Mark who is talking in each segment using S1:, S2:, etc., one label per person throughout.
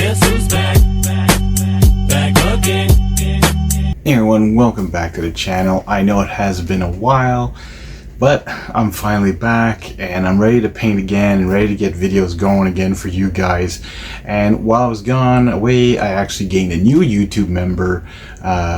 S1: Guess who's back? Back again.
S2: Hey everyone, welcome back to the channel. I know it has been a while, but I'm finally back and I'm ready to paint again and ready to get videos going again for you guys. And while I was gone away, I actually gained a new YouTube member.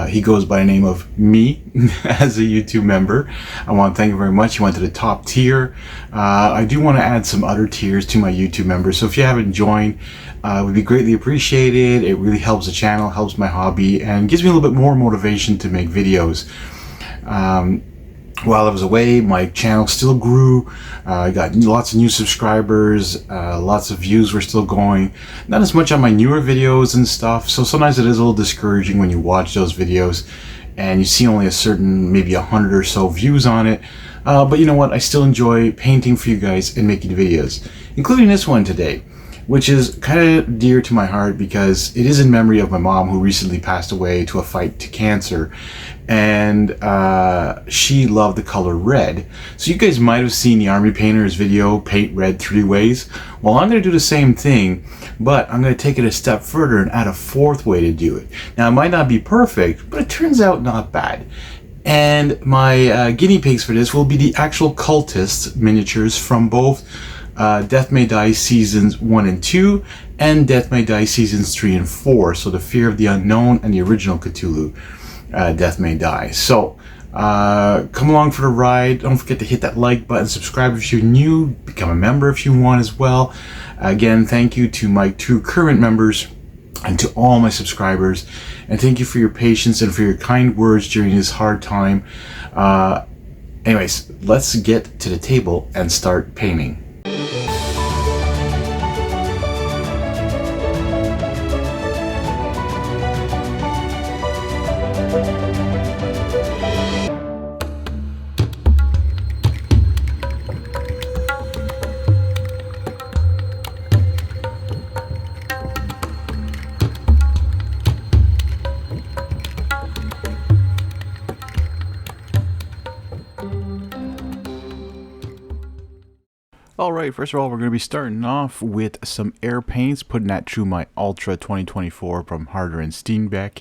S2: He goes by the name of me as a YouTube member. I want to thank you very much. He went to the top tier. I do want to add some other tiers to my YouTube members, so if you haven't joined, it would be greatly appreciated. It really helps the channel, helps my hobby, and gives me a little bit more motivation to make videos. While I was away, my channel still grew. I got lots of new subscribers, lots of views were still going. Not as much on my newer videos and stuff, so sometimes it is a little discouraging when you watch those videos and you see only a certain, maybe 100 or so views on it. But you know what? I still enjoy painting for you guys and making videos, including this one today, which is kind of dear to my heart because it is in memory of my mom, who recently passed away to a fight to cancer. And she loved the color red. So you guys might have seen the Army Painter's video, Paint Red 3 Ways. Well, I'm going to do the same thing, but I'm going to take it a step further and add a 4th way to do it. Now, it might not be perfect, but it turns out not bad. And my guinea pigs for this will be the actual cultist miniatures from both Death May Die Seasons 1 and 2 and Death May Die Seasons 3 and 4. So the Fear of the Unknown and the original Cthulhu Death May Die. So come along for the ride. Don't forget to hit that like button, subscribe if you're new, become a member if you want as well. Again, thank you to my 2 current members and to all my subscribers, and thank you for your patience and for your kind words during this hard time. Anyways, let's get to the table and start painting. Alright, first of all, we're going to be starting off with some air paints, putting that through my Ultra 2024 from Harder and Steenbeck.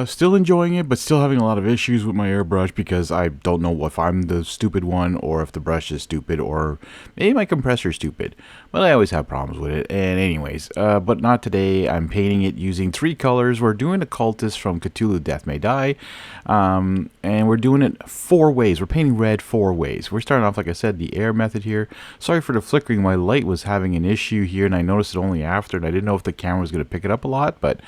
S2: Still enjoying it, but still having a lot of issues with my airbrush because I don't know if I'm the stupid one or if the brush is stupid or maybe my compressor is stupid. But I always have problems with it. And anyways, but not today. I'm painting it using 3 colors. We're doing the cultists from Cthulhu Death May Die. And we're doing it 4 ways. We're painting red 4 ways. We're starting off, like I said, the air method here. Sorry for the flickering. My light was having an issue here, and I noticed it only after, and I didn't know if the camera was going to pick it up a lot, but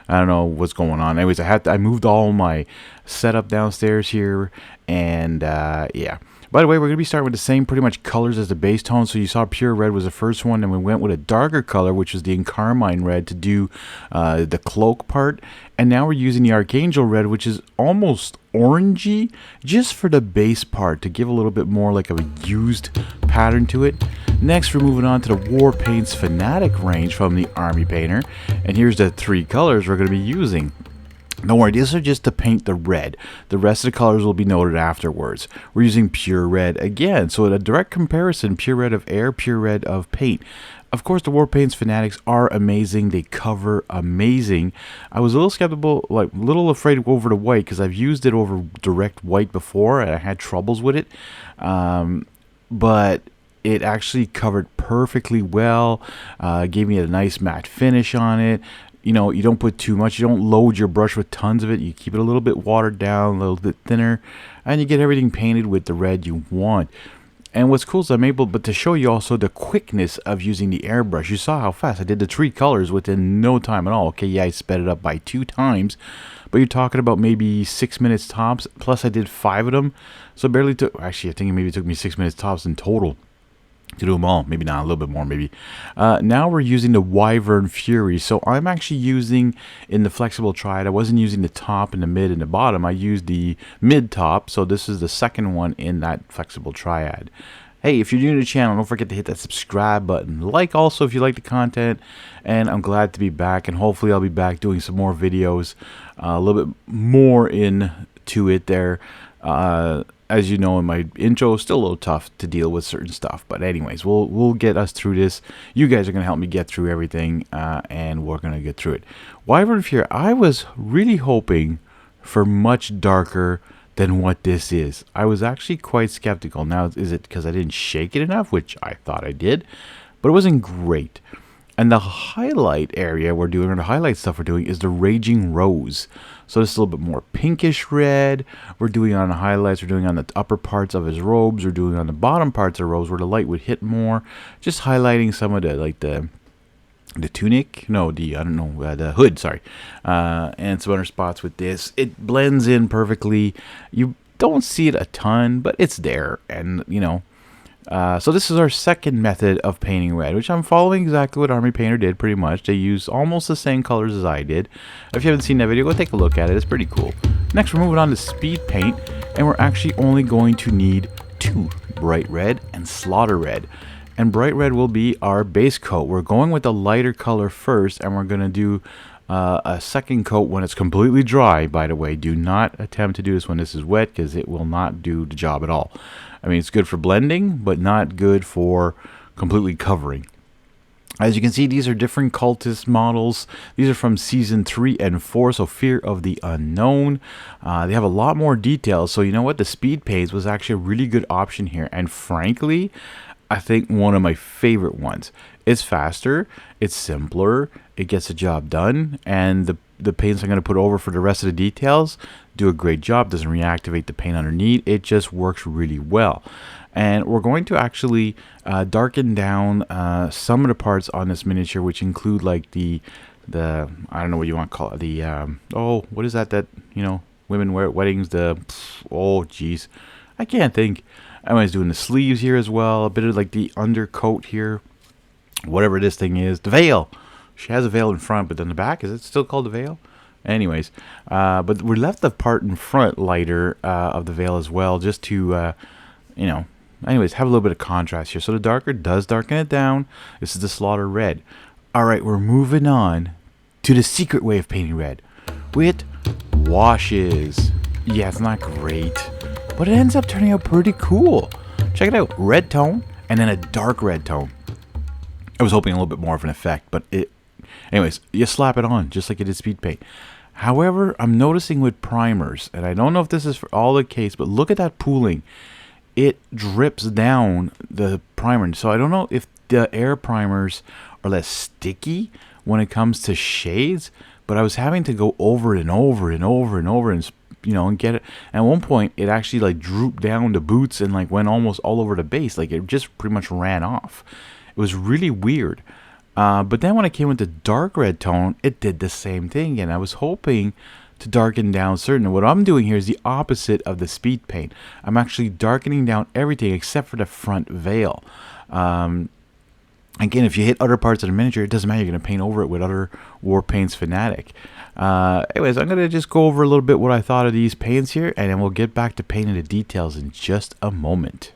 S2: I don't know what's going on. Anyways, I moved all my setup downstairs here, and yeah. By the way, we're going to be starting with the same pretty much colors as the base tone. So you saw pure red was the first one, and we went with a darker color, which was the carmine red, to do the cloak part. And now we're using the archangel red, which is almost orangey, just for the base part, to give a little bit more like a used pattern to it. Next, we're moving on to the War Paints Fanatic range from the Army Painter. And here's the 3 colors we're going to be using. Don't worry, these are just to paint the red. The rest of the colors will be noted afterwards. We're using pure red again. So a direct comparison, pure red of air, pure red of paint. Of course, the War Paints Fanatics are amazing. They cover amazing. I was a little skeptical, like a little afraid to go over to white because I've used it over direct white before and I had troubles with it. But it actually covered perfectly well. Gave me a nice matte finish on it. You know, you don't put too much. You don't load your brush with tons of it. You keep it a little bit watered down, a little bit thinner, and you get everything painted with the red you want. And what's cool is I'm able, but to show you also the quickness of using the airbrush. You saw how fast I did the 3 colors within no time at all. Okay, yeah, I sped it up by 2 times, but you're talking about maybe 6 minutes tops. Plus, I did 5 of them, so it barely took. Actually, I think it maybe took me 6 minutes tops in total to do them all. Maybe not, a little bit more maybe. Now we're using the Wyvern Fury. So I'm actually using, in the flexible triad, I wasn't using the top and the mid and the bottom. I used the mid top. So this is the second one in that flexible triad. Hey, if you're new to the channel, don't forget to hit that subscribe button. Like also if you like the content. And I'm glad to be back, and hopefully I'll be back doing some more videos, a little bit more into it there. as you know in my intro, still a little tough to deal with certain stuff. But anyways, we'll get us through this. You guys are going to help me get through everything, and we're going to get through it. Wyvern Fear, I was really hoping for much darker than what this is. I was actually quite skeptical. Now, is it because I didn't shake it enough, which I thought I did, but it wasn't great. And the highlight area we're doing, or the highlight stuff we're doing, is the Raging Rose. So this is a little bit more pinkish red. We're doing on the highlights, we're doing on the upper parts of his robes, we're doing on the bottom parts of the robes where the light would hit more. Just highlighting some of the, like the tunic, no, the hood, sorry, and some other spots with this. It blends in perfectly. You don't see it a ton, but it's there, and you know. So this is our second method of painting red, which I'm following exactly what Army Painter did pretty much. They use almost the same colors as I did. If you haven't seen that video, go take a look at it. It's pretty cool. Next, we're moving on to speed paint, and we're actually only going to need 2, bright red and slaughter red. And bright red will be our base coat. We're going with the lighter color first, and we're going to do a second coat when it's completely dry. By the way, do not attempt to do this when this is wet, because it will not do the job at all. I mean, it's good for blending, but not good for completely covering. As you can see, these are different cultist models. These are from season 3 and 4, so Fear of the Unknown. They have a lot more details, so you know what? The speed paints was actually a really good option here, and frankly, I think one of my favorite ones. It's faster, it's simpler, it gets the job done, and the paints I'm going to put over for the rest of the details do a great job. Doesn't reactivate the paint underneath. It just works really well. And we're going to actually darken down some of the parts on this miniature, which include like the I don't know what you want to call it, the oh, what is that you know women wear at weddings, oh geez, I can't think. Anyways, doing the sleeves here as well, a bit of like the undercoat here, whatever this thing is, the veil. She has a veil in front, but then the back, is it still called the veil? Anyways, but we left the part in front lighter of the veil as well, just to you know, anyways, have a little bit of contrast here. So the darker does darken it down. This is the slaughter red. All right, we're moving on to the secret way of painting red with washes. Yeah, it's not great, but it ends up turning out pretty cool. Check it out. Red tone and then a dark red tone. I was hoping a little bit more of an effect, but anyways, you slap it on just like you did speed paint. However, I'm noticing with primers, and I don't know if this is for all the case, but look at that pooling. It drips down the primer. So I don't know if the air primers are less sticky when it comes to shades, but I was having to go over and over and over and over and and get it. And at one point, it actually like drooped down the boots and like went almost all over the base. Like it just pretty much ran off. It was really weird. But then when I came with the dark red tone, it did the same thing. And I was hoping to darken down certain. What I'm doing here is the opposite of the speed paint. I'm actually darkening down everything except for the front veil. Again, if you hit other parts of the miniature, it doesn't matter. You're going to paint over it with other War Paints Fanatic. Anyways, I'm going to just go over a little bit what I thought of these paints here, and then we'll get back to painting the details in just a moment.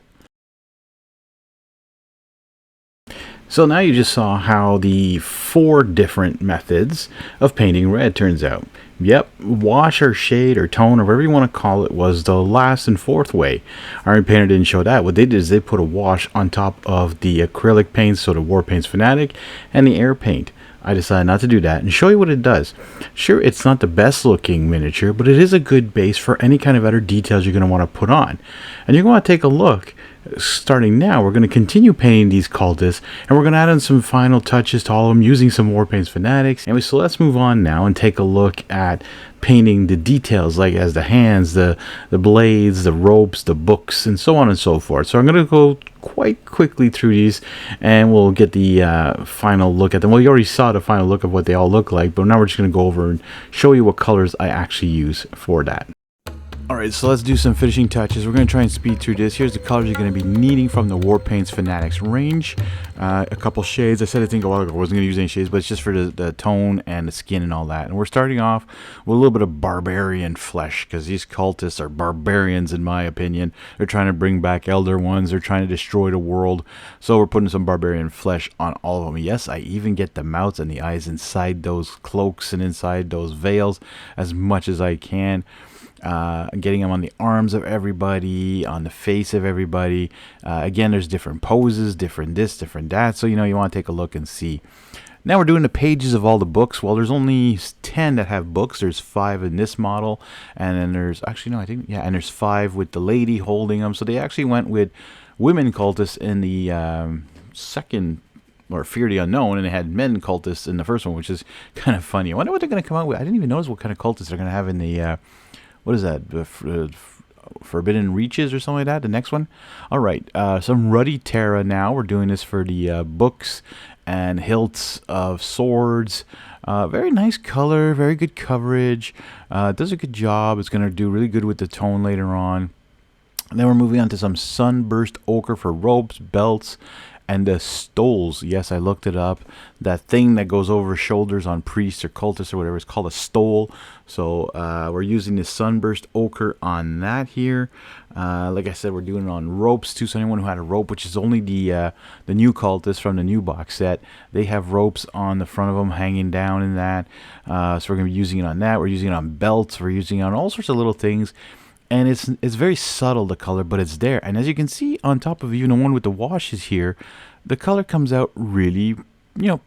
S2: So now you just saw how the 4 different methods of painting red turns out. Yep, wash or shade or tone or whatever you want to call it was the last and 4th way. Iron Painter didn't show that. What they did is they put a wash on top of the acrylic paints, so the War Paints Fanatic and the air paint. I decided not to do that and show you what it does. Sure, it's not the best looking miniature, but it is a good base for any kind of other details you're going to want to put on. And you're going to take a look. Starting now, we're going to continue painting these cultists, and we're going to add in some final touches to all of them using some War Paints Fanatics. Anyway, so let's move on now and take a look at painting the details, like as the hands, the blades, the ropes, the books, and so on and so forth. So I'm going to go quite quickly through these, and we'll get the final look at them. Well, you already saw the final look of what they all look like, but now we're just going to go over and show you what colors I actually use for that. Alright, so let's do some finishing touches. We're going to try and speed through this. Here's the colors you're going to be needing from the War Paints Fanatics range. A couple shades. I said I think a while ago I wasn't going to use any shades, but it's just for the tone and the skin and all that. And we're starting off with a little bit of barbarian flesh, because these cultists are barbarians in my opinion. They're trying to bring back Elder Ones. They're trying to destroy the world. So we're putting some barbarian flesh on all of them. Yes, I even get the mouths and the eyes inside those cloaks and inside those veils as much as I can. getting them on the arms of everybody, on the face of everybody. Again, there's different poses, different this, different that. So, you know, you want to take a look and see. Now we're doing the pages of all the books. Well, there's only 10 that have books. There's 5 in this model, and then there's actually no, I think yeah, and there's 5 with the lady holding them. So they actually went with women cultists in the second, or Fear the Unknown, and they had men cultists in the first one, which is kind of funny. I wonder what they're going to come out with. I didn't even notice what kind of cultists they're going to have in the what is that? Forbidden Reaches or something like that. The next one. All right, some Ruddy Terra. Now we're doing this for the books and hilts of swords. Very nice color, very good coverage. Does a good job. It's going to do really good with the tone later on. And then we're moving on to some Sunburst Ochre for ropes, belts, and the stoles. Yes, I looked it up. That thing that goes over shoulders on priests or cultists or whatever is called a stole. So we're using the Sunburst Ochre on that here. Like I said, we're doing it on ropes too. So anyone who had a rope, which is only the new cultists from the new box set, they have ropes on the front of them hanging down in that. So we're going to be using it on that. We're using it on belts. We're using it on all sorts of little things. And it's very subtle, the color, but it's there. And as you can see on top of even the one with the washes here, the color comes out really,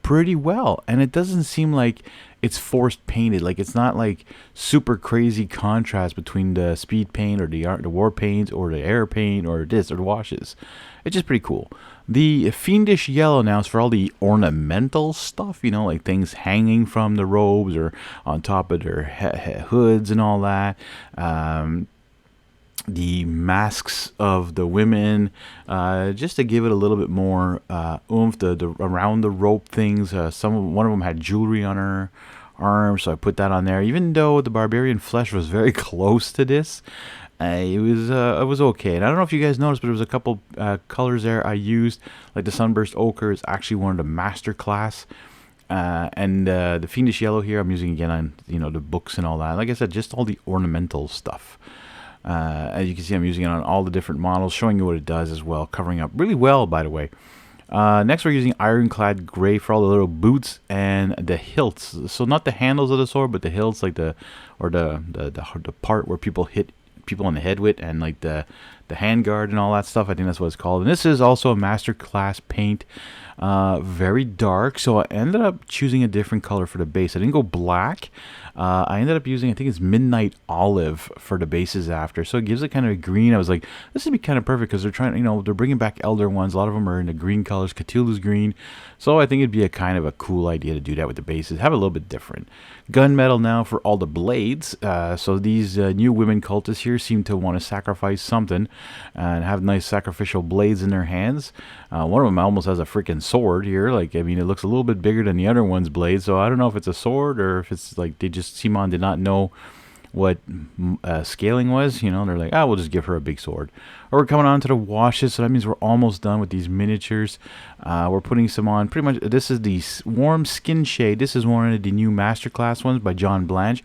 S2: pretty well. And it doesn't seem like it's forced painted. Like, it's not like super crazy contrast between the speed paint or the war paint or the air paint or this or the washes. It's just pretty cool. The Fiendish Yellow now is for all the ornamental stuff, like things hanging from the robes or on top of their hoods and all that. The masks of the women, just to give it a little bit more oomph. The around the rope things. One of them had jewelry on her arm, so I put that on there. Even though the barbarian flesh was very close to this, it was okay. And I don't know if you guys noticed, but there was a couple colors there I used. Like the Sunburst Ochre is actually one of the master class. And the Fiendish Yellow here I'm using again on the books and all that. Like I said, just all the ornamental stuff. As you can see, I'm using it on all the different models, showing you what it does as well, covering up really well, by the way. Next, we're using Ironclad Gray for all the little boots and the hilts. So not the handles of the sword, but the hilts, like the part where people hit people on the head with, and like the handguard and all that stuff. I think that's what it's called. And this is also a master class paint. Very dark, so I ended up choosing a different color for the base. I didn't go black. I ended up using, I think it's Midnight Olive for the bases after, so it gives it kind of a green. I was like, this would be kind of perfect because they're trying, they're bringing back Elder ones. A lot of them are in the green colors. Cthulhu's green, so I think it'd be a kind of a cool idea to do that with the bases. Have a little bit different. Gunmetal now for all the blades. So these new women cultists here seem to want to sacrifice something and have nice sacrificial blades in their hands. One of them almost has a freaking sword here. Like, I mean, it looks a little bit bigger than the other one's blade, so I don't know if it's a sword or if it's like Simon did not know what scaling was. They're like, we'll just give her a big sword. Or we're coming on to the washes, so that means we're almost done with these miniatures. We're putting some on. Pretty much, this is the Warm Skin Shade. This is one of the new Masterclass ones by John Blanche.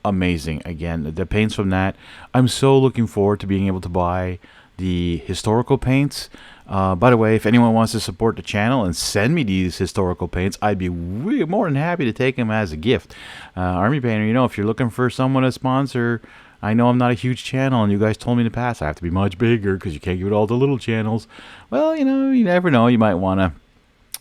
S2: Amazing. Again, the paints from that. I'm so looking forward to being able to buy the historical paints. By the way, if anyone wants to support the channel and send me these historical paints, I'd be more than happy to take them as a gift. Army Painter, if you're looking for someone to sponsor, I know I'm not a huge channel, and you guys told me in the past I have to be much bigger because you can't give it all to little channels. Well, you never know. You might want to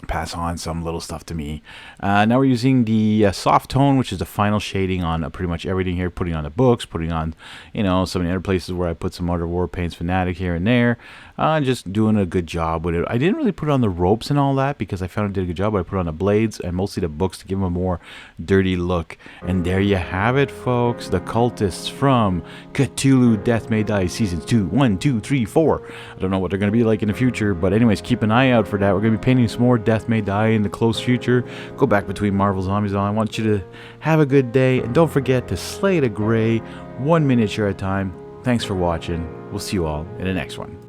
S2: pass on some little stuff to me. Now we're using the soft tone, which is the final shading on pretty much everything here, putting on the books, putting on some of the other places where I put some other war paints, Fanatic here and there, just doing a good job with it. I didn't really put on the ropes and all that because I found it did a good job, but I put on the blades and mostly the books to give them a more dirty look. And there you have it, folks, the cultists from Cthulhu Death May Die seasons 1, 2, 3, 4. I don't know what they're going to be like in the future, but anyways, keep an eye out for that. We're going to be painting some more Death May Die in the close future. Go back between Marvel Zombies. I want you to have a good day, and don't forget to slay the gray, one miniature at a time. Thanks for watching. We'll see you all in the next one.